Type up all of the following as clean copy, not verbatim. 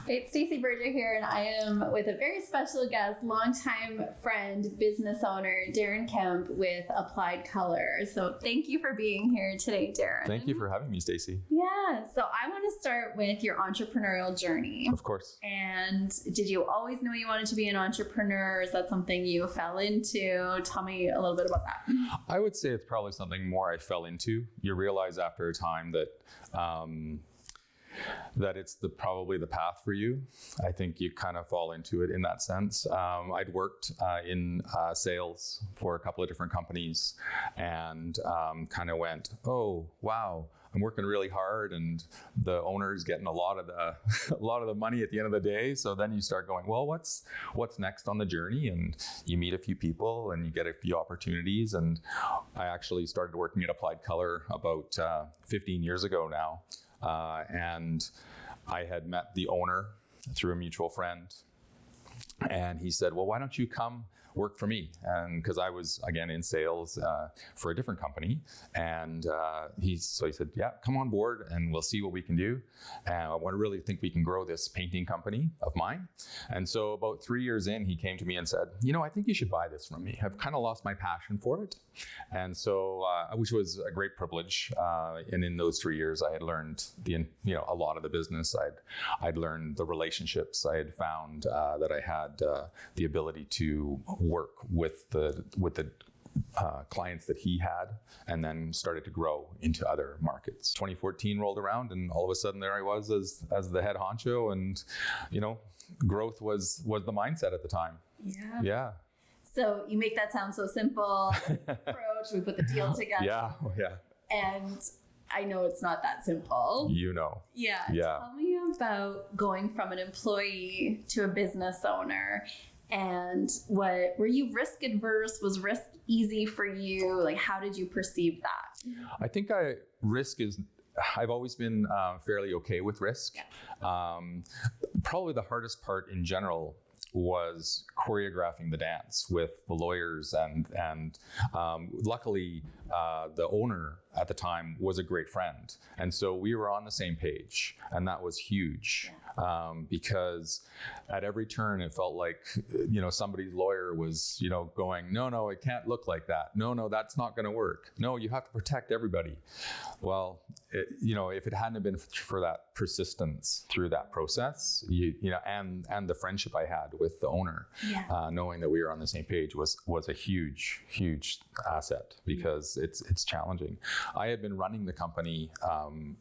It's Stacey Berger here, and I am with a very special guest, longtime friend, business owner, Daryn Kemp with Applied Color. So thank you for being here today, Darren. Thank you for having me, Stacey. Yeah. So I want to start with your entrepreneurial journey. Of course. And did you always know you wanted to be an entrepreneur? Is that something you fell into? Tell me a little bit about that. I would say it's probably something more I fell into. You realize after a time that that it's probably the path for you. I think you kind of fall into it in that sense. I'd worked in sales for a couple of different companies and kind of went, oh, wow, I'm working really hard and the owner's getting a lot of the money at the end of the day. So then you start going, well, what's next on the journey? And you meet a few people and you get a few opportunities. And I actually started working at Applied Color about 15 years ago now. And I had met the owner through a mutual friend. And he said, well, why don't you come work for me? And because I was, again, in sales for a different company. And he said, yeah, come on board and we'll see what we can do. And I really think we can grow this painting company of mine. And so about 3 years in, he came to me and said, I think you should buy this from me. I've kind of lost my passion for it. And so, which was a great privilege. And in those 3 years, I had learned a lot of the business. I'd learned the relationships. I had found that I had the ability to work with the clients that he had, and then started to grow into other markets. 2014 rolled around, and all of a sudden there I was as the head honcho, and growth was the mindset at the time. Yeah. So you make that sound so simple. Approach, we put the deal together. Yeah. And I know it's not that simple. Yeah. Tell me about going from an employee to a business owner. And were you risk adverse? Was risk easy for you? Like, how did you perceive that? I think I've always been fairly okay with risk. Yeah. Probably the hardest part in general was choreographing the dance with the lawyers, and luckily the owner at the time was a great friend, and so we were on the same page, and that was huge. Because at every turn it felt like somebody's lawyer was going, no, it can't look like that, no, that's not going to work, no, you have to protect everybody. Well, if it hadn't been for that persistence through that process, and the friendship I had with the owner, knowing that we were on the same page was a huge asset, because it's challenging. I had been running the company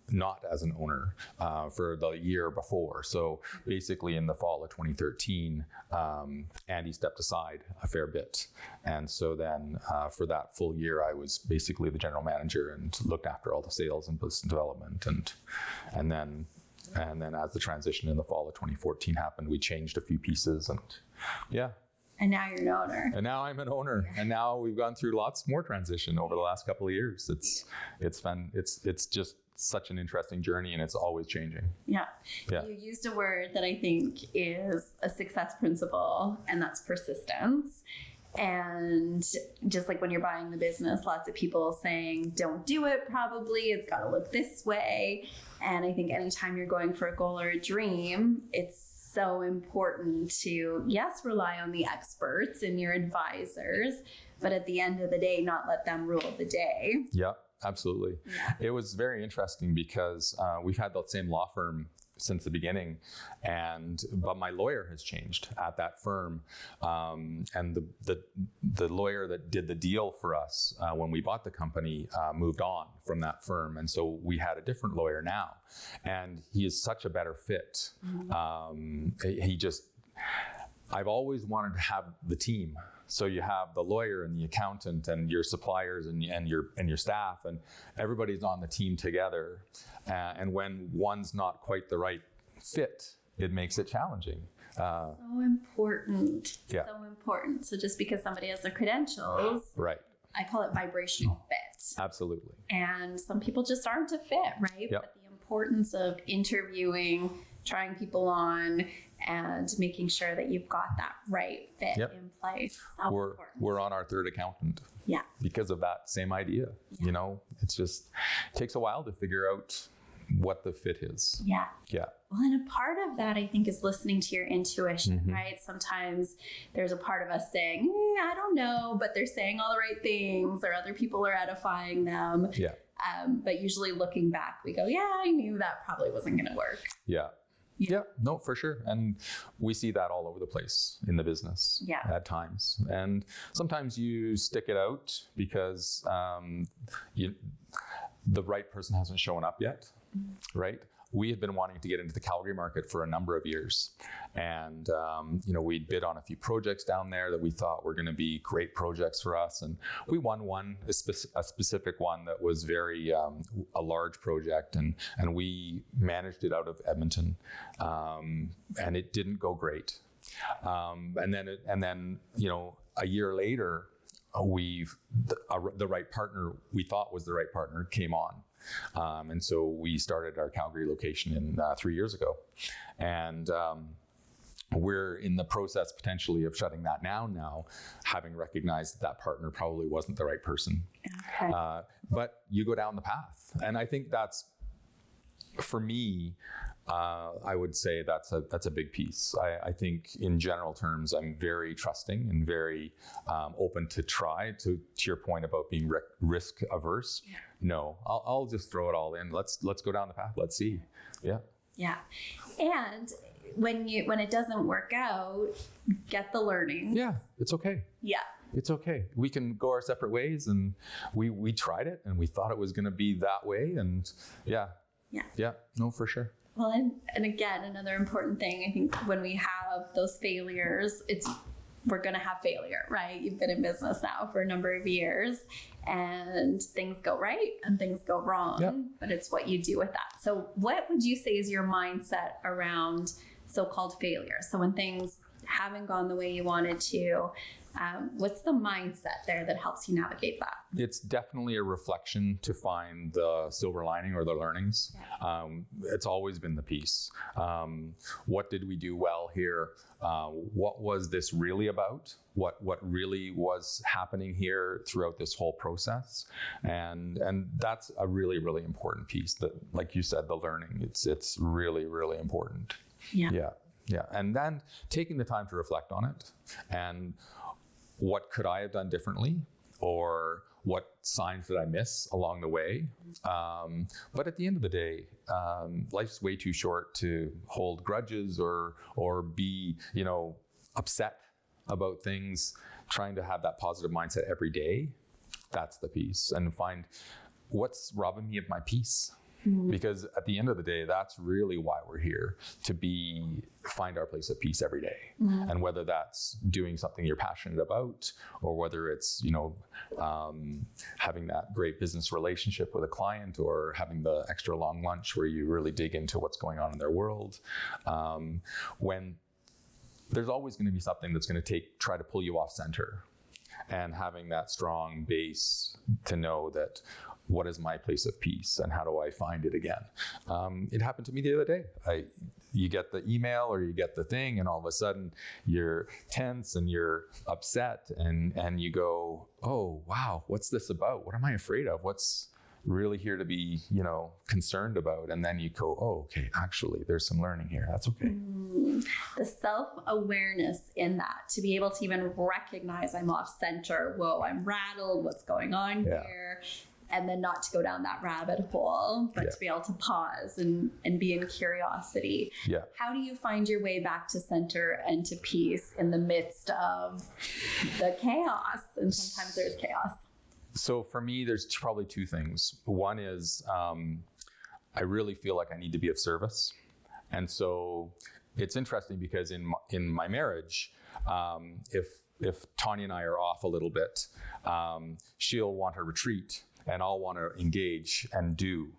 not as an owner for the year before. So basically in the fall of 2013, Andy stepped aside a fair bit. And so then for that full year, I was basically the general manager and looked after all the sales and business development. And then as the transition in the fall of 2014 happened, we changed a few pieces, and And now you're an owner. And now I'm an owner. And now we've gone through lots more transition over the last couple of years. It's fun. It's just such an interesting journey, and it's always changing. Yeah. You used a word that I think is a success principle, and that's persistence. And just like when you're buying the business, lots of people saying, don't do it, probably. It's got to look this way. And I think anytime you're going for a goal or a dream, it's so important to, yes, rely on the experts and your advisors, but at the end of the day, not let them rule the day. Yeah, absolutely. Yeah. It was very interesting because we've had the same law firm since the beginning, but my lawyer has changed at that firm, and the lawyer that did the deal for us when we bought the company moved on from that firm, and so we had a different lawyer now, and he is such a better fit. I've always wanted to have the team. So you have the lawyer and the accountant and your suppliers and your staff, and everybody's on the team together. And when one's not quite the right fit, it makes it challenging. So important. Yeah. So important. So just because somebody has the credentials, right? I call it vibrational fit. Absolutely. And some people just aren't a fit, right? Yep. But the importance of interviewing, trying people on, and making sure that you've got that right fit in place. We're on our third accountant. Yeah. Because of that same idea. Yeah. It takes a while to figure out what the fit is. Yeah. Yeah. Well, and a part of that, I think, is listening to your intuition, right? Sometimes there's a part of us saying, I don't know, but they're saying all the right things, or other people are edifying them. Yeah. But usually looking back, we go, yeah, I knew that probably wasn't going to work. Yeah. Yeah, no, for sure. And we see that all over the place in the business at times. And sometimes you stick it out because the right person hasn't shown up yet, right? We had been wanting to get into the Calgary market for a number of years. And, we'd bid on a few projects down there that we thought were going to be great projects for us. And we won a specific one that was very a large project. And we managed it out of Edmonton. And it didn't go great. And then, a year later, the right partner we thought was the right partner came on. And so we started our Calgary location 3 years ago. And we're in the process potentially of shutting that down now, having recognized that partner probably wasn't the right person. Okay. But you go down the path. And I think that's, for me, I would say that's a big piece. I think in general terms, I'm very trusting and very open to try. To your point about being risk averse, no, I'll just throw it all in. Let's go down the path. Let's see. Yeah. Yeah. And when it doesn't work out, get the learning. Yeah, it's okay. Yeah. It's okay. We can go our separate ways, and we tried it, and we thought it was going to be that way, and yeah, no, for sure. Well, and again, another important thing, I think when we have those failures, we're going to have failure, right? You've been in business now for a number of years, and things go right and things go wrong, but it's what you do with that. So what would you say is your mindset around so-called failure? So when things haven't gone the way you wanted to, what's the mindset there that helps you navigate that? It's definitely a reflection to find the silver lining or the learnings. It's always been the piece. What did we do well here? What was this really about? What really was happening here throughout this whole process? And that's a really, really important piece. That, like you said, the learning. It's really, really important. Yeah. And then taking the time to reflect on it, and what could I have done differently, or what signs did I miss along the way? But at the end of the day, life's way too short to hold grudges or be, upset about things. Trying to have that positive mindset every day, that's the piece, and find what's robbing me of my peace. Because at the end of the day, that's really why we're here, to find our place of peace every day. And whether that's doing something you're passionate about, or whether it's, having that great business relationship with a client, or having the extra long lunch where you really dig into what's going on in their world. When there's always going to be something that's going to try to pull you off center, and having that strong base to know that, what is my place of peace, and how do I find it again? It happened to me the other day. You get the email or you get the thing, and all of a sudden you're tense and you're upset, and you go, oh, wow, what's this about? What am I afraid of? What's really here to be, concerned about? And then you go, oh, okay, actually, there's some learning here. That's okay. The self-awareness in that, to be able to even recognize I'm off center. Whoa, I'm rattled. What's going on here? And then not to go down that rabbit hole, but to be able to pause and be in curiosity. Yeah. How do you find your way back to center and to peace in the midst of the chaos? And sometimes there's chaos. So for me, there's probably two things. One is I really feel like I need to be of service. And so it's interesting because in my marriage, if Tanya and I are off a little bit, she'll want her retreat, and I'll want to engage and do,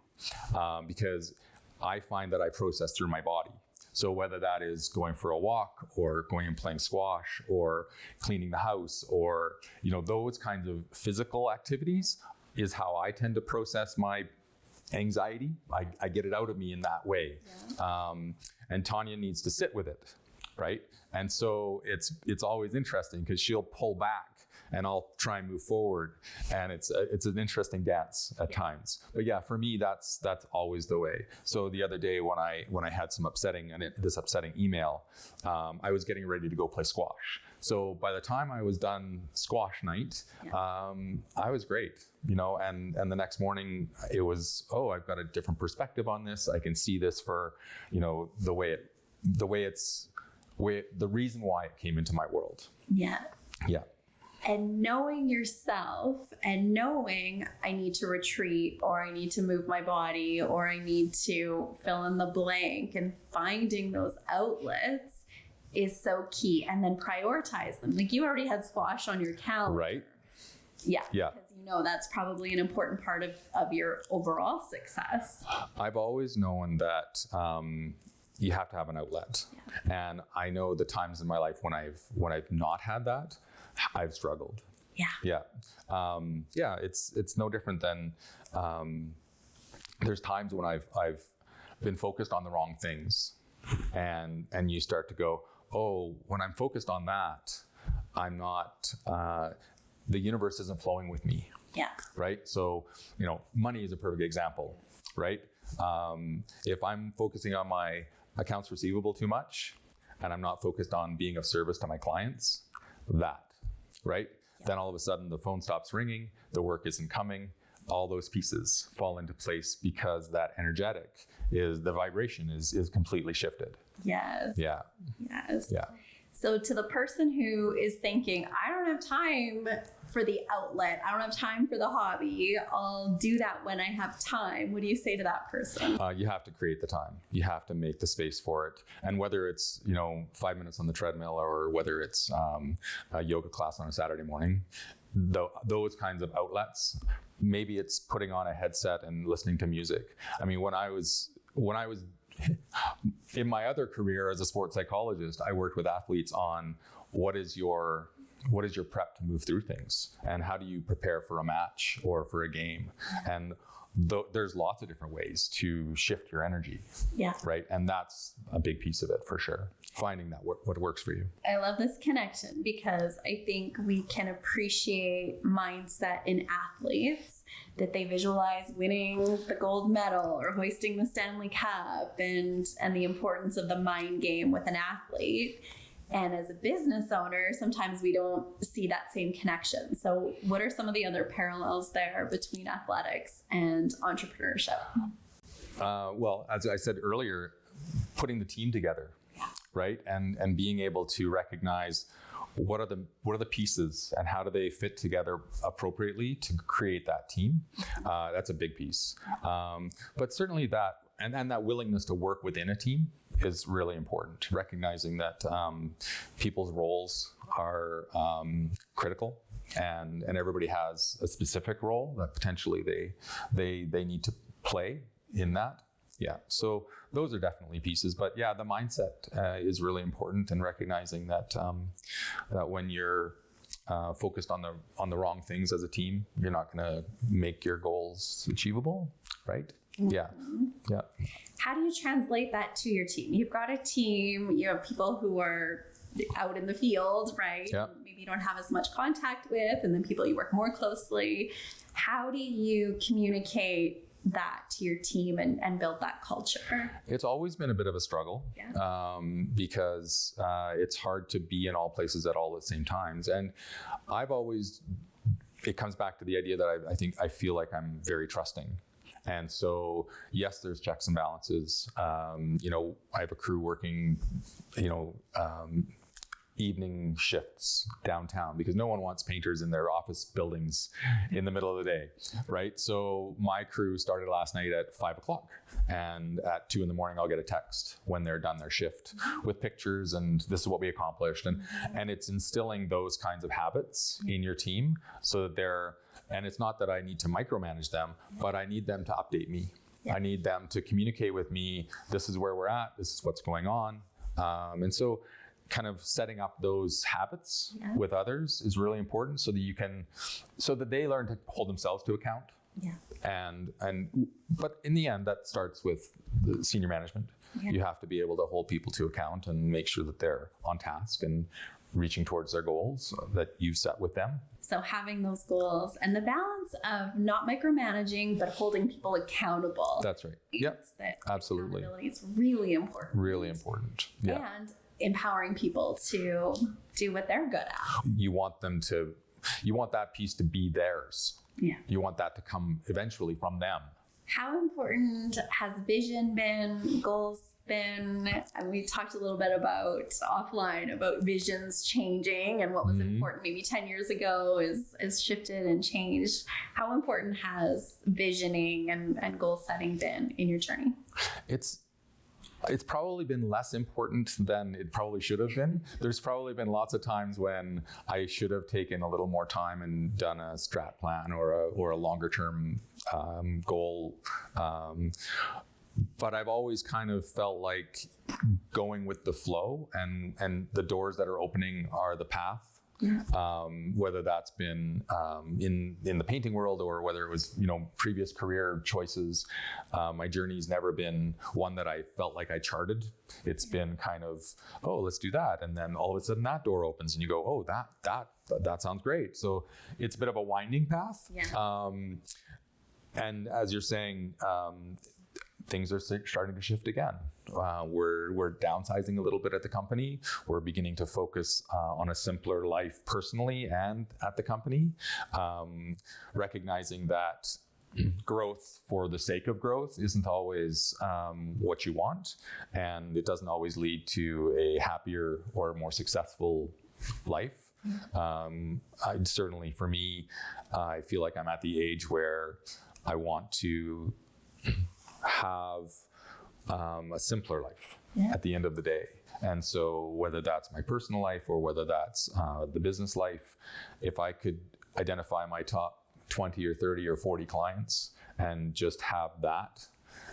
because I find that I process through my body. So whether that is going for a walk, or going and playing squash, or cleaning the house, or those kinds of physical activities, is how I tend to process my anxiety. I get it out of me in that way. And Tanya needs to sit with it, right? And so it's always interesting, because she'll pull back and I'll try and move forward. And it's an interesting dance at times. But yeah, for me, that's always the way. So the other day when I had some upsetting email, I was getting ready to go play squash. So by the time I was done squash night, I was great, and the next morning it was, I've got a different perspective on this. I can see this for, the reason why it came into my world. Yeah. Yeah. And knowing yourself and knowing I need to retreat, or I need to move my body, or I need to fill in the blank, and finding those outlets is so key. And then prioritize them. Like, you already had squash on your calendar. Right. Yeah. Yeah. Because that's probably an important part of your overall success. I've always known that you have to have an outlet. Yeah. And I know the times in my life when I've not had that, I've struggled. Yeah. Yeah. It's no different than there's times when I've been focused on the wrong things, and you start to go, when I'm focused on that, I'm not, the universe isn't flowing with me. Yeah. Right. So, money is a perfect example, right? If I'm focusing on my accounts receivable too much, and I'm not focused on being of service to my clients, right? Yeah. Then all of a sudden the phone stops ringing, the work isn't coming, all those pieces fall into place because that the vibration is completely shifted. Yes. Yeah. Yes. Yeah. So to the person who is thinking, I don't have time for the outlet, I don't have time for the hobby, I'll do that when I have time, what do you say to that person? You have to create the time. You have to make the space for it. And whether it's, 5 minutes on the treadmill, or whether it's a yoga class on a Saturday morning, those kinds of outlets, maybe it's putting on a headset and listening to music. I mean, when I was in my other career as a sports psychologist, I worked with athletes on what is your prep to move through things, and how do you prepare for a match or for a game. And there's lots of different ways to shift your energy. Yeah. Right. And that's a big piece of it for sure. Finding that what works for you. I love this connection, because I think we can appreciate mindset in athletes, that they visualize winning the gold medal or hoisting the Stanley Cup, and the importance of the mind game with an athlete. And as a business owner, sometimes we don't see that same connection. So what are some of the other parallels there between athletics and entrepreneurship? Well, as I said earlier, putting the team together, right? And being able to recognize what are the pieces and how do they fit together appropriately to create that team. That's a big piece. But certainly that, and that willingness to work within a team is really important. Recognizing that people's roles are critical, and everybody has a specific role that potentially they need to play in that. Yeah, so those are definitely pieces, but yeah, the mindset is really important, and recognizing that that when you're focused on the wrong things as a team, you're not going to make your goals achievable, right? Mm-hmm. Yeah. How do you translate that to your team? You've got a team, you have people who are out in the field, right? Yeah. Maybe you don't have as much contact with, and then people you work more closely. How do you communicate that to your team and build that culture? It's always been a bit of a struggle, because it's hard to be in all places at all at the same times. And it comes back to the idea that I feel like I'm very trusting. And so, yes, there's checks and balances. I have a crew working, evening shifts downtown, because no one wants painters in their office buildings in the middle of the day, right? So my crew started last night at 5:00, and at 2 a.m, I'll get a text when they're done their shift with pictures, and this is what we accomplished. And it's instilling those kinds of habits in your team, so that and it's not that I need to micromanage them, but I need them to update me. Yeah. I need them to communicate with me. This is where we're at. This is what's going on. And so kind of setting up those habits with others is really important, so that they learn to hold themselves to account. Yeah. But in the end, that starts with the senior management. Yeah. You have to be able to hold people to account and make sure that they're on task and reaching towards their goals that you've set with them. So having those goals and the balance of not micromanaging, but holding people accountable. That's right. Yep. Absolutely. Accountability is really important. Really important. Yeah. And empowering people to do what they're good at. You want that piece to be theirs. Yeah. You want that to come eventually from them. How important has vision been, goals been? And we talked a little bit about offline about visions changing and what was important maybe 10 years ago is shifted and changed. How important has visioning and goal setting been in your journey? It's probably been less important than it probably should have been. There's probably been lots of times when I should have taken a little more time and done a strat plan or a longer term goal. But I've always kind of felt like going with the flow and the doors that are opening are the path. Whether that's been in the painting world or whether it was previous career choices, my journey's never been one that I felt like I charted. It's been kind of, oh, let's do that, and then all of a sudden that door opens and you go, oh, that sounds great. So it's a bit of a winding path. And as you're saying, things are starting to shift again. We're downsizing a little bit at the company. We're beginning to focus on a simpler life personally and at the company, recognizing that growth for the sake of growth isn't always what you want, and it doesn't always lead to a happier or more successful life. Certainly for me, I feel like I'm at the age where I want to have a simpler life at the end of the day. And so whether that's my personal life or whether that's the business life, if I could identify my top 20 or 30 or 40 clients and just have that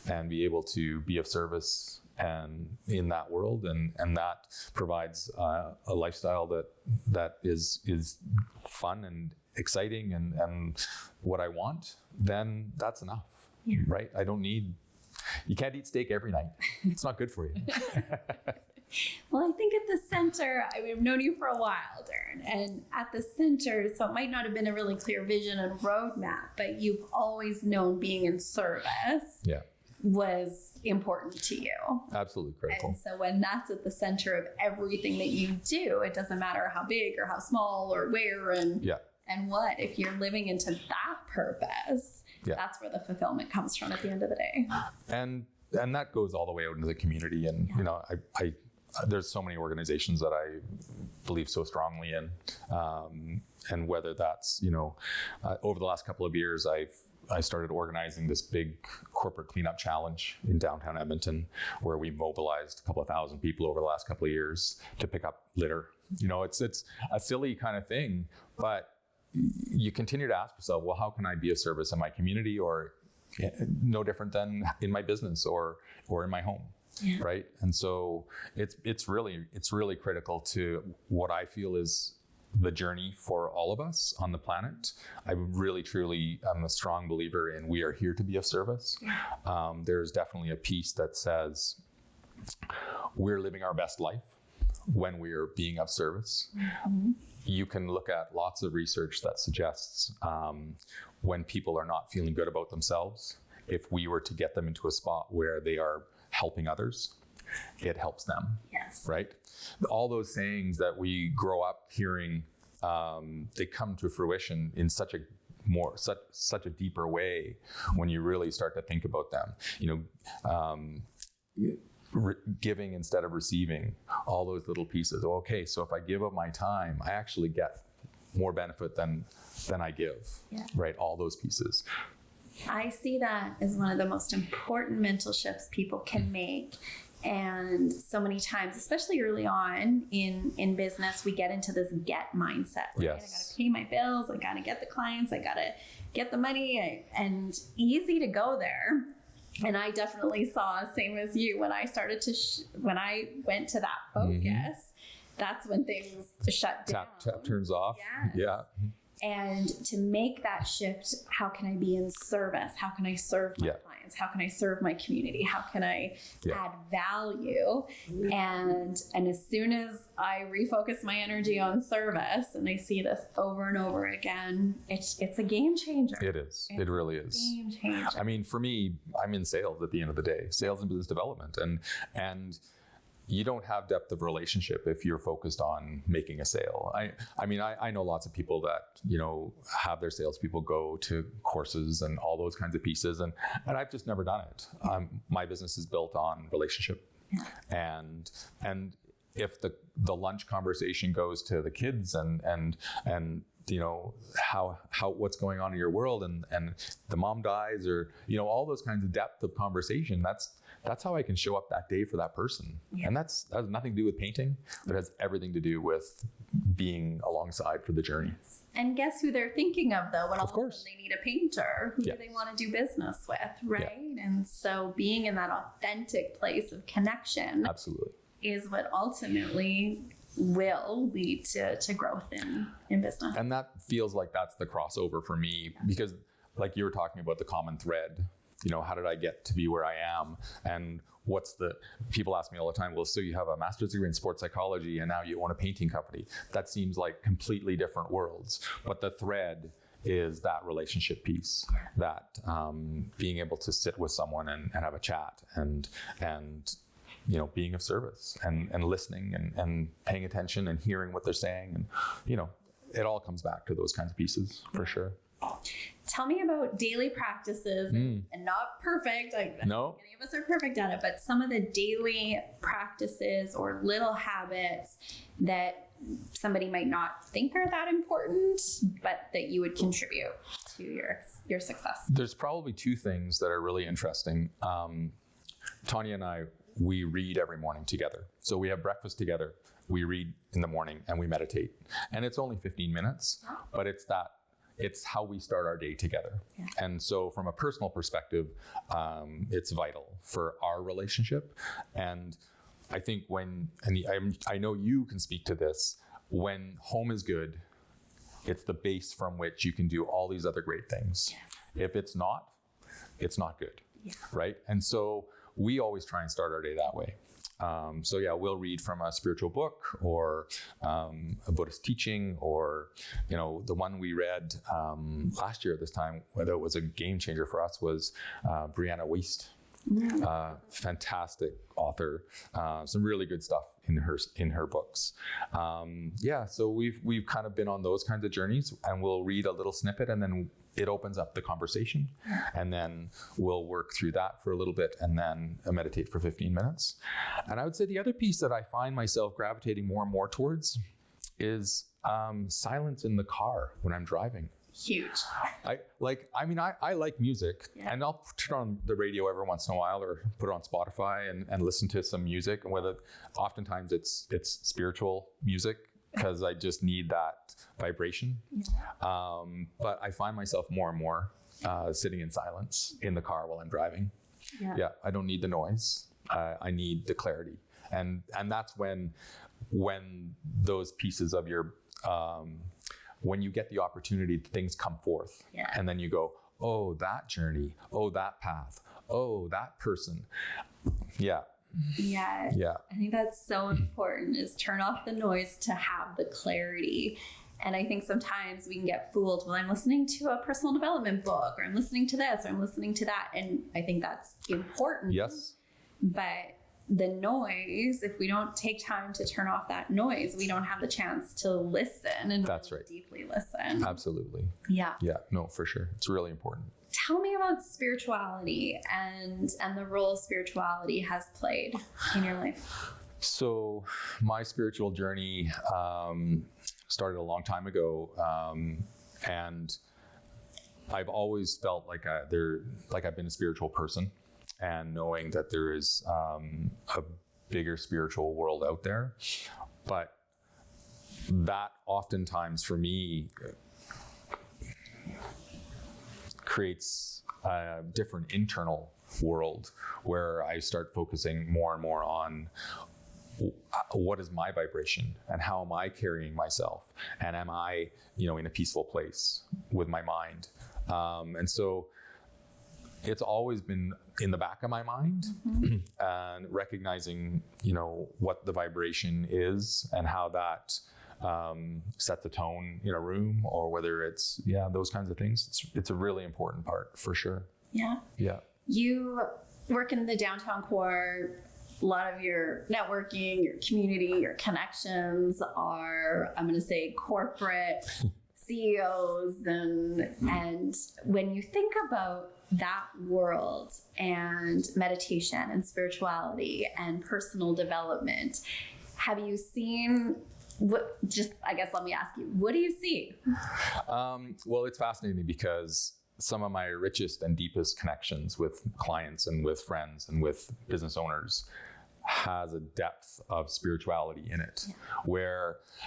and be able to be of service and in that world, and that provides a lifestyle that is fun and exciting and what I want, then that's enough, right? You can't eat steak every night. It's not good for you. Well, I think at the center, I've known you for a while, Darren, and at the center, so it might not have been a really clear vision and roadmap, but you've always known being in service was important to you. Absolutely critical. And so when that's at the center of everything that you do, it doesn't matter how big or how small or where and what, if you're living into that purpose, that's where the fulfillment comes from at the end of the day. And that goes all the way out into the community. And, I there's so many organizations that I believe so strongly in. And whether that's, over the last couple of years, I started organizing this big corporate cleanup challenge in downtown Edmonton, where we mobilized a couple of thousand people over the last couple of years to pick up litter. It's a silly kind of thing, but you continue to ask yourself, well, how can I be of service in my community, or no different than in my business or in my home, right? And so it's really critical to what I feel is the journey for all of us on the planet. I really, truly am a strong believer in we are here to be of service. There's definitely a piece that says we're living our best life when we are being of service. You can look at lots of research that suggests when people are not feeling good about themselves, if we were to get them into a spot where they are helping others, it helps them. Right? All those sayings that we grow up hearing, they come to fruition in such a deeper way when you really start to think about them. Giving instead of receiving, all those little pieces. Okay, so if I give up my time, I actually get more benefit than I give, right? All those pieces. I see that as one of the most important mental shifts people can make. And so many times, especially early on in business, we get into this get mindset. Right? I got to pay my bills. I got to get the clients. I got to get the money. And easy to go there. And I definitely saw, same as you, when I started when I went to that focus, that's when things shut down. Tap turns off. And to make that shift, how can I be in service? How can I serve my clients? clients? How can I serve my community? How can I add value? And as soon as I refocus my energy on service, and I see this over and over again, it's a game changer. It is. It really is. Game changer. I mean, for me, I'm in sales at the end of the day, sales and business development. And you don't have depth of relationship if you're focused on making a sale. I mean, I know lots of people that, have their salespeople go to courses and all those kinds of pieces. And I've just never done it. My business is built on relationship. Yeah. And if the lunch conversation goes to the kids and how what's going on in your world and the mom dies, or all those kinds of depth of conversation, that's how I can show up that day for that person. Yeah. And that has nothing to do with painting, but it has everything to do with being alongside for the journey. And guess who they're thinking of, though, when all of a sudden they need a painter? Who do they want to do business with, right? Yeah. And so being in that authentic place of connection, absolutely, is what ultimately will lead to growth in business. And that feels like that's the crossover for me, because like you were talking about the common thread, how did I get to be where I am? And people ask me all the time, well, so you have a master's degree in sports psychology and now you own a painting company. That seems like completely different worlds. But the thread is that relationship piece, that being able to sit with someone and have a chat and being of service and listening and paying attention and hearing what they're saying. And, it all comes back to those kinds of pieces for sure. Tell me about daily practices and not perfect. No. Any of us are perfect at it, but some of the daily practices or little habits that somebody might not think are that important, but that you would contribute to your success. There's probably two things that are really interesting. Tanya and I, we read every morning together. So we have breakfast together. We read in the morning and we meditate. And it's only 15 minutes, but it's how we start our day together. Yeah. And so from a personal perspective, it's vital for our relationship. And I think I know you can speak to this, when home is good, it's the base from which you can do all these other great things. Yes. If it's not good, right? And so we always try and start our day that way. We'll read from a spiritual book or a Buddhist teaching, or, the one we read last year at this time, whether it was a game changer for us, was Brianna Wiest. Fantastic author, some really good stuff in her books. So we've kind of been on those kinds of journeys, and we'll read a little snippet and then it opens up the conversation, and then we'll work through that for a little bit and then meditate for 15 minutes. And I would say the other piece that I find myself gravitating more and more towards is silence in the car when I'm driving. Huge. I like music, and I'll turn on the radio every once in a while or put it on Spotify and listen to some music, and oftentimes it's spiritual music, because I just need that vibration. But I find myself more and more sitting in silence in the car while I'm driving. I don't need the noise. I need the clarity. And that's when those pieces of your, when you get the opportunity, things come forth. And then you go, oh, that journey. Oh, that path. Oh, that person. Yeah. I think that's so important, is turn off the noise to have the clarity. And I think sometimes we can get fooled. Well, I'm listening to a personal development book, or I'm listening to this, or I'm listening to that. And I think that's important. Yes. But the noise, if we don't take time to turn off that noise, we don't have the chance to listen and really deeply listen. Absolutely. Yeah. No, for sure. It's really important. Tell me about spirituality and the role spirituality has played in your life. So my spiritual journey started a long time ago, and I've always felt like I've been a spiritual person, and knowing that there is a bigger spiritual world out there. But that oftentimes for me creates a different internal world where I start focusing more and more on what is my vibration and how am I carrying myself, and am I, in a peaceful place with my mind. And so it's always been in the back of my mind, and recognizing, what the vibration is and how that set the tone in a room, or whether it's, those kinds of things. It's a really important part for sure. Yeah. Yeah. You work in the downtown core. A lot of your networking, your community, your connections are, I'm going to say, corporate CEOs. And when you think about that world and meditation and spirituality and personal development, have you seen let me ask you, what do you see? Well, it's fascinating because some of my richest and deepest connections with clients and with friends and with business owners has a depth of spirituality in it,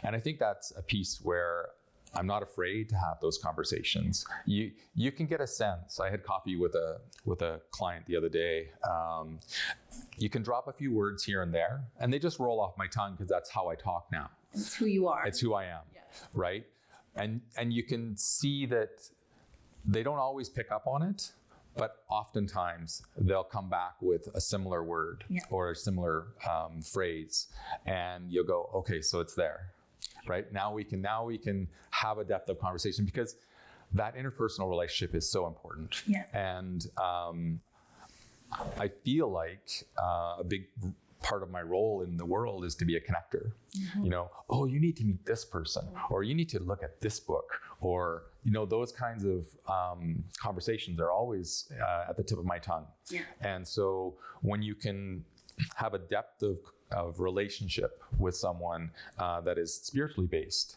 and I think that's a piece where I'm not afraid to have those conversations. You can get a sense. I had coffee with a client the other day. You can drop a few words here and there, and they just roll off my tongue because that's how I talk now. It's who you are. It's who I am, right? And you can see that they don't always pick up on it, but oftentimes they'll come back with a similar word or a similar phrase, and you'll go, okay, so it's there. Right? Now we can have a depth of conversation, because that interpersonal relationship is so important. Yeah. And I feel like a big part of my role in the world is to be a connector. You need to meet this person, or you need to look at this book, or those kinds of conversations are always at the tip of my tongue. Yeah. And so when you can have a depth of relationship with someone that is spiritually based,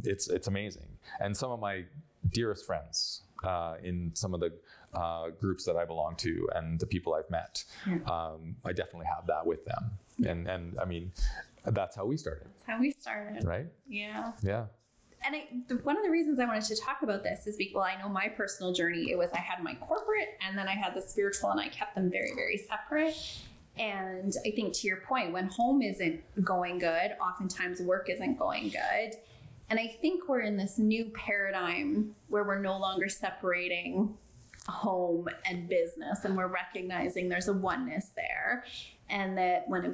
it's amazing. And some of my dearest friends in some of the groups that I belong to and the people I've met, I definitely have that with them. And I mean, that's how we started. Right? Yeah. Yeah. And one of the reasons I wanted to talk about this is because, I know my personal journey, I had my corporate and then I had the spiritual, and I kept them very, very separate. And I think, to your point, when home isn't going good, oftentimes work isn't going good. And I think we're in this new paradigm where we're no longer separating home and business, and we're recognizing there's a oneness there. And that when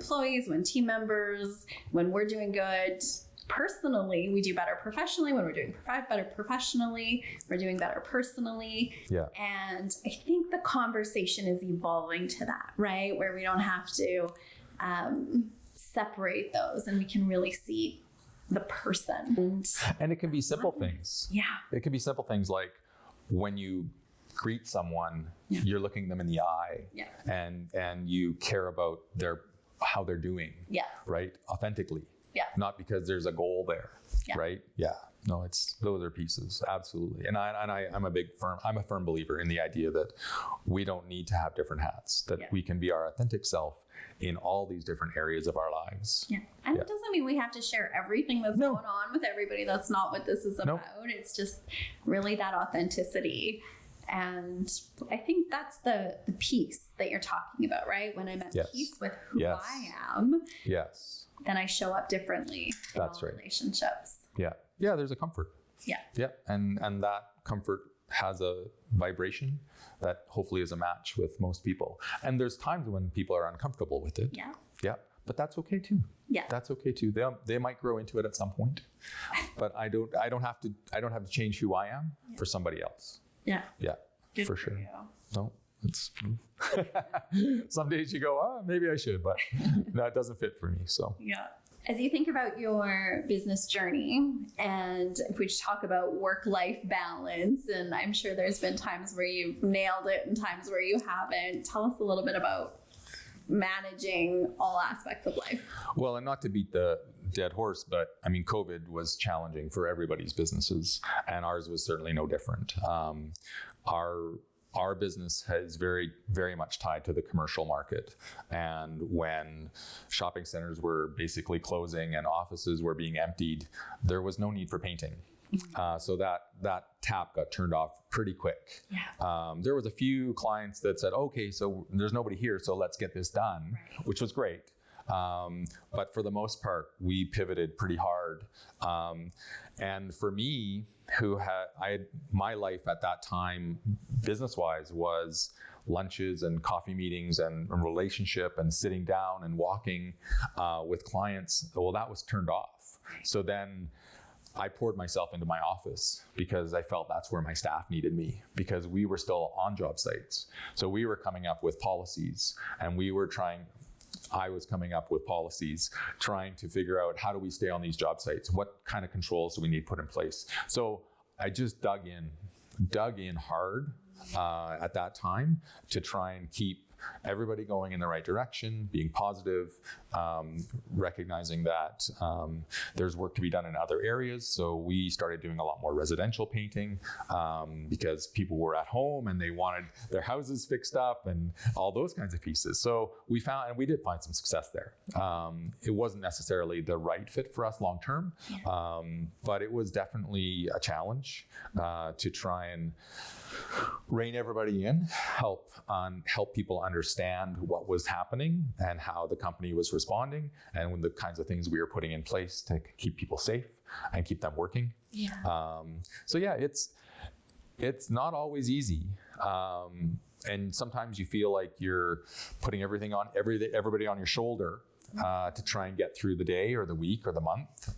team members, when we're doing good personally, we do better professionally. When we're doing better professionally, we're doing better personally. Yeah. And I think the conversation is evolving to that, right? Where we don't have to separate those, and we can really see the person. And it can be simple things. Yeah. It can be simple things like when you greet someone, you're looking them in the eye, and you care about how they're doing. Yeah. Right? Authentically. Yeah. Not because there's a goal there. Yeah. Right? Yeah. No, those are pieces. Absolutely. And I'm a firm believer in the idea that we don't need to have different hats, that we can be our authentic self in all these different areas of our lives. Yeah. And it doesn't mean we have to share everything that's going on with everybody. That's not what this is about. It's just really that authenticity. And I think that's the peace that you're talking about, right? When I'm at peace with who I am, then I show up differently in all relationships. Yeah. Yeah, there's a comfort. Yeah. Yeah. And that comfort has a vibration that hopefully is a match with most people. And there's times when people are uncomfortable with it. Yeah. Yeah. But that's okay too. Yeah. That's okay too. They might grow into it at some point. But I don't have to change who I am for somebody else. Yeah. Yeah. Good for sure. No. It's some days you go, maybe I should, but no, it doesn't fit for me. So yeah. As you think about your business journey, and if we just talk about work-life balance, and I'm sure there's been times where you've nailed it and times where you haven't, tell us a little bit about managing all aspects of life. Well, and not to beat the dead horse, but I mean, COVID was challenging for everybody's businesses, and ours was certainly no different. Our business is very, very much tied to the commercial market. And when shopping centers were basically closing and offices were being emptied, there was no need for painting. So that tap got turned off pretty quick. Yeah. There was a few clients that said, okay, so there's nobody here, so let's get this done, which was great. But for the most part, we pivoted pretty hard. And for me, my life at that time, business-wise, was lunches and coffee meetings and relationship and sitting down and walking with clients. Well, that was turned off. So then I poured myself into my office because I felt that's where my staff needed me, because we were still on job sites. So we were coming up with policies, and I was coming up with policies, trying to figure out, how do we stay on these job sites? What kind of controls do we need put in place? So I just dug in hard at that time to try and keep everybody going in the right direction, being positive, recognizing that there's work to be done in other areas. So we started doing a lot more residential painting because people were at home and they wanted their houses fixed up and all those kinds of pieces. So we did find some success there. It wasn't necessarily the right fit for us long term, but it was definitely a challenge to try and rein everybody in, help people understand what was happening and how the company was responding, and the kinds of things we were putting in place to keep people safe and keep them working. It's not always easy. And sometimes you feel like you're putting everything on everybody on your shoulder to try and get through the day or the week or the month.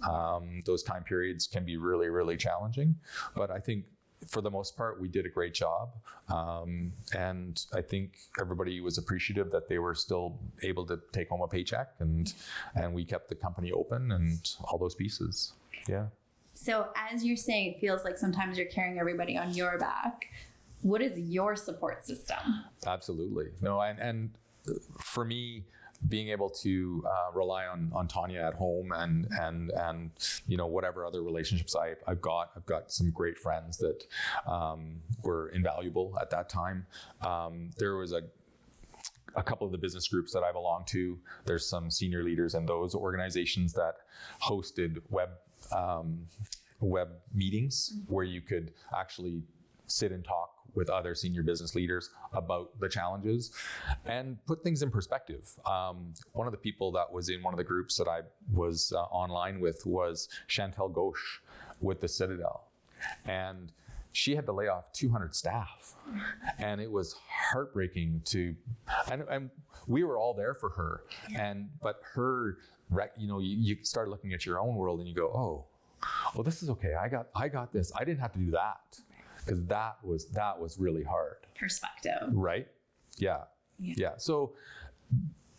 Those time periods can be really, really challenging. But I think for the most part, we did a great job. And I think everybody was appreciative that they were still able to take home a paycheck, and we kept the company open and all those pieces. Yeah. So as you're saying, it feels like sometimes you're carrying everybody on your back. What is your support system? Absolutely. No, and for me, being able to rely on Tanya at home and whatever other relationships I've got some great friends that were invaluable at that time. There was a couple of the business groups that I belong to. There's some senior leaders in those organizations that hosted web meetings where you could actually sit and talk with other senior business leaders about the challenges and put things in perspective. One of the people that was in one of the groups that I was online with was Chantel Gauche with the Citadel. And she had to lay off 200 staff. And it was heartbreaking and we were all there for her. But her, you start looking at your own world and you go, oh, well, this is okay. I got this. I didn't have to do that. Because that was really hard. Perspective. Right? Yeah. So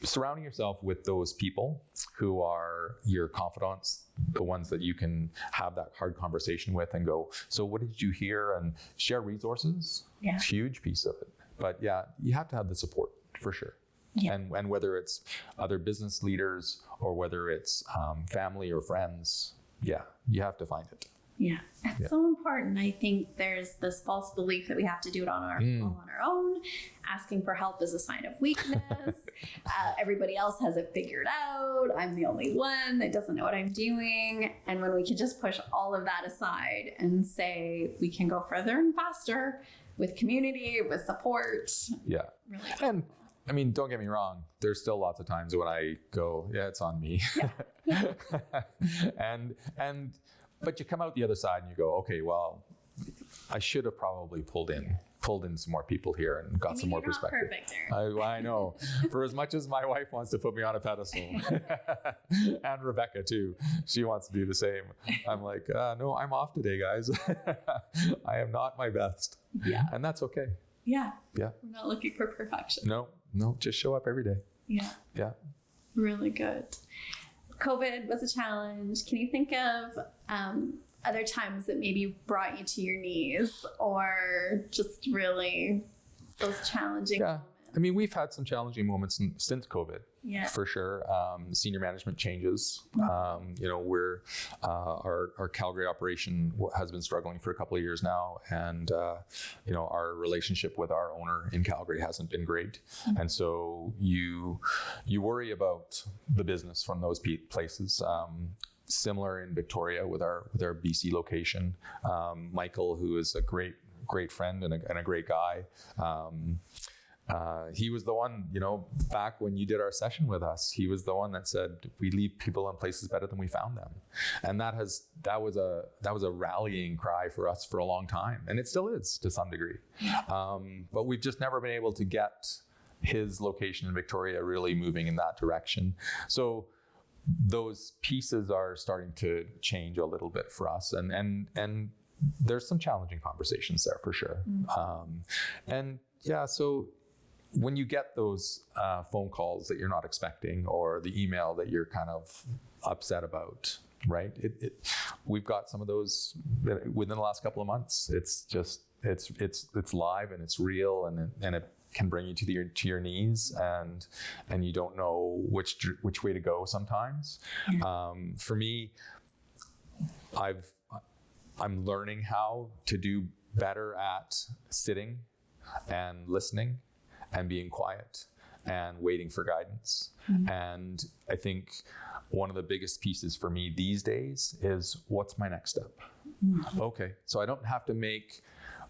surrounding yourself with those people who are your confidants, the ones that you can have that hard conversation with and go, so what did you hear? And share resources. Yeah. Huge piece of it. But yeah, you have to have the support for sure. Yeah. And whether it's other business leaders or whether it's family or friends, yeah, you have to find it. Yeah, it's so important. I think there's this false belief that we have to do it on our own. Asking for help is a sign of weakness. Everybody else has it figured out. I'm the only one that doesn't know what I'm doing. And when we can just push all of that aside and say we can go further and faster with community, with support. Yeah. Really cool. And I mean, don't get me wrong. There's still lots of times when I go, yeah, it's on me. Yeah. But you come out the other side and you go, okay, well, I should have probably pulled in some more people here and got some more perspective. Perfect, Darren. I know. For as much as my wife wants to put me on a pedestal, and Rebecca too, she wants to do the same. I'm like, no, I'm off today, guys. I am not my best. Yeah. And that's okay. Yeah. Yeah. We're not looking for perfection. No, just show up every day. Yeah. Yeah. Really good. COVID was a challenge. Can you think of other times that maybe brought you to your knees, or just really those challenging moments? I mean, we've had some challenging moments since COVID, for sure. Senior management changes. We're our Calgary operation has been struggling for a couple of years now, and our relationship with our owner in Calgary hasn't been great. Mm-hmm. And so you worry about the business from those places. Similar in Victoria with our BC location. Michael, who is a great friend and a great guy. he was the one, back when you did our session with us, he was the one that said, we leave people in places better than we found them. And that was a rallying cry for us for a long time. And it still is to some degree. But we've just never been able to get his location in Victoria really moving in that direction. So those pieces are starting to change a little bit for us. And there's some challenging conversations there for sure. So when you get those phone calls that you're not expecting, or the email that you're kind of upset about, right? We've got some of those within the last couple of months. It's just, it's live and it's real, and it can bring you to your knees, and you don't know which way to go sometimes. For me, I'm learning how to do better at sitting and listening and being quiet and waiting for guidance. And I think one of the biggest pieces for me these days is, what's my next step? Okay, so I don't have to make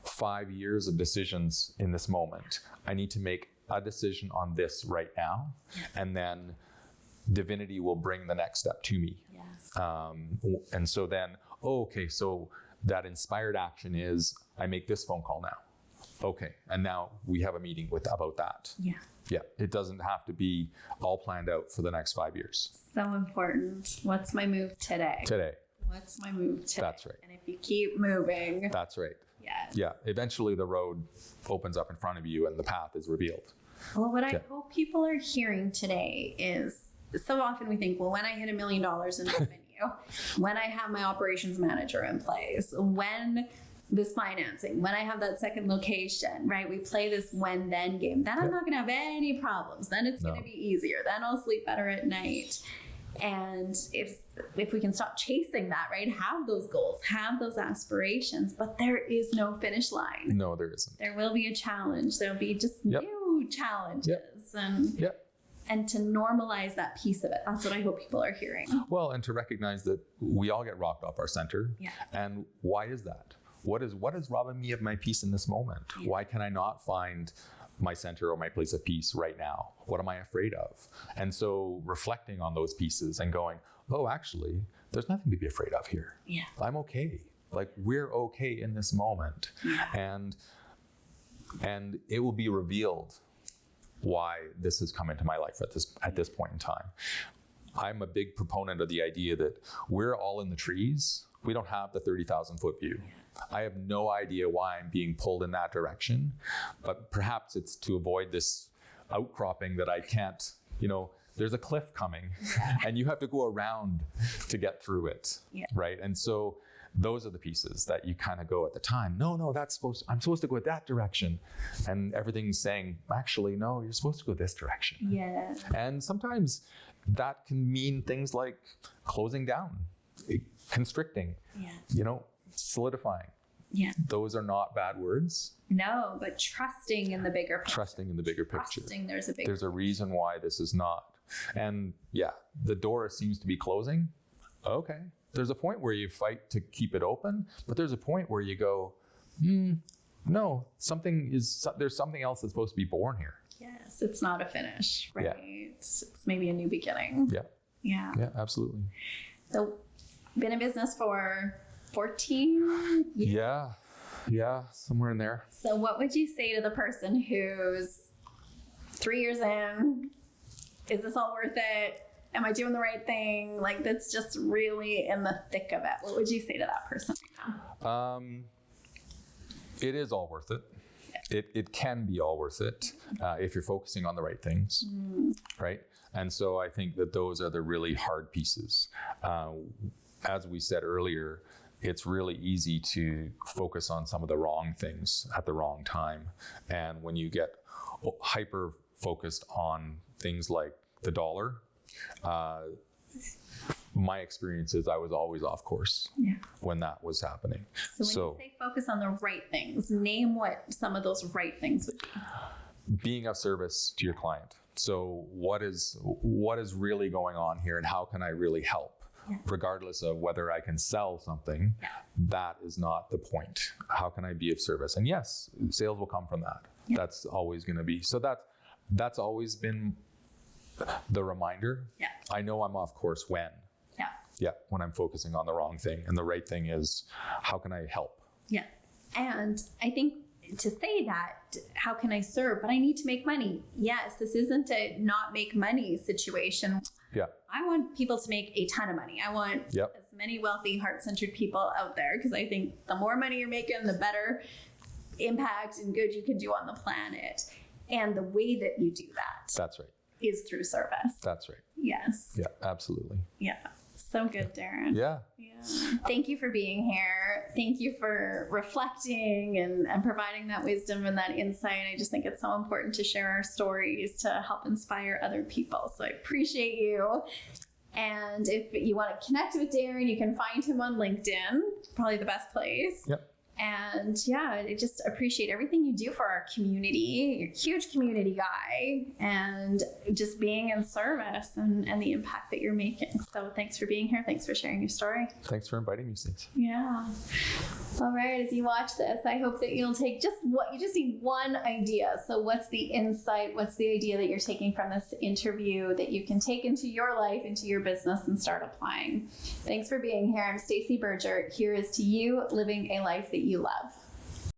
5 years of decisions in this moment. I need to make a decision on this right now, and then divinity will bring the next step to me. And so then, so that inspired action is, I make this phone call now. Okay, and now we have a meeting about that. It doesn't have to be all planned out for the next 5 years. So important. What's my move today? What's my move today? That's right. And if you keep moving. That's right. Eventually the road opens up in front of you and the path is revealed. Well, what I hope people are hearing today is, so often we think, well, when I hit $1 million in revenue, when I have my operations manager in place, when this financing, when I have that second location, right? We play this when-then game. Then I'm not going to have any problems. Then it's going to be easier. Then I'll sleep better at night. And if we can stop chasing that, right? Have those goals, have those aspirations, but there is no finish line. No, there isn't. There will be a challenge. There'll be just new challenges. And to normalize that piece of it. That's what I hope people are hearing. Well, and to recognize that we all get rocked off our center. And why is that? What is robbing me of my peace in this moment? Why can I not find my center or my place of peace right now? What am I afraid of? And so reflecting on those pieces and going, oh, actually, there's nothing to be afraid of here. I'm okay. Like, we're okay in this moment. And it will be revealed why this has come into my life at this point in time. I'm a big proponent of the idea that we're all in the trees. We don't have the 30,000 foot view. I have no idea why I'm being pulled in that direction, but perhaps it's to avoid this outcropping that I can't, there's a cliff coming and you have to go around to get through it, right? And so those are the pieces that you kind of go at the time. No, I'm supposed to go that direction. And everything's saying, actually, no, you're supposed to go this direction. And sometimes that can mean things like closing down, constricting, solidifying. Those are not bad words. No, but trusting in the bigger picture. Trusting there's a reason why this is not. And the door seems to be closing. Okay. There's a point where you fight to keep it open, but there's a point where you go, no, there's something else that's supposed to be born here. Yes, it's not a finish, right? It's maybe a new beginning. Yeah, absolutely. So, been in business for 14 years? Yeah, somewhere in there. So what would you say to the person who's 3 years in? Is this all worth it? Am I doing the right thing? Like, that's just really in the thick of it. What would you say to that person right now? It is all worth it. It can be all worth it if you're focusing on the right things, right? And so I think that those are the really hard pieces. As we said earlier, it's really easy to focus on some of the wrong things at the wrong time. And when you get hyper focused on things like the dollar, my experience is I was always off course when that was happening. So when you say focus on the right things, name what some of those right things would be. Being of service to your client. So what is really going on here, and how can I really help? Regardless of whether I can sell something, that is not the point. How can I be of service? And yes, sales will come from that. That's always going to be. So that's always been the reminder. Yeah. I know I'm off course when. Yeah, when I'm focusing on the wrong thing. And the right thing is, how can I help? Yeah. And I think to say that, how can I serve? But I need to make money. Yes, this isn't a not make money situation. Yeah. I want people to make a ton of money. I want as many wealthy, heart-centered people out there, because I think the more money you're making, the better impact and good you can do on the planet. And the way that you do that. That's right. Is through service. That's right. Yes. Yeah, absolutely. Yeah. So good, Darren. Yeah. Thank you for being here. Thank you for reflecting and providing that wisdom and that insight. I just think it's so important to share our stories to help inspire other people. So I appreciate you. And if you want to connect with Darren, you can find him on LinkedIn, probably the best place. Yep. And I just appreciate everything you do for our community. You're a huge community guy, and just being in service and the impact that you're making. So thanks for being here. Thanks for sharing your story. Thanks for inviting me, Stacey. Yeah. All right. As you watch this, I hope that you'll take you just need one idea. So what's the insight? What's the idea that you're taking from this interview that you can take into your life, into your business, and start applying? Thanks for being here. I'm Stacey Berger. Here is to you living a life that you love.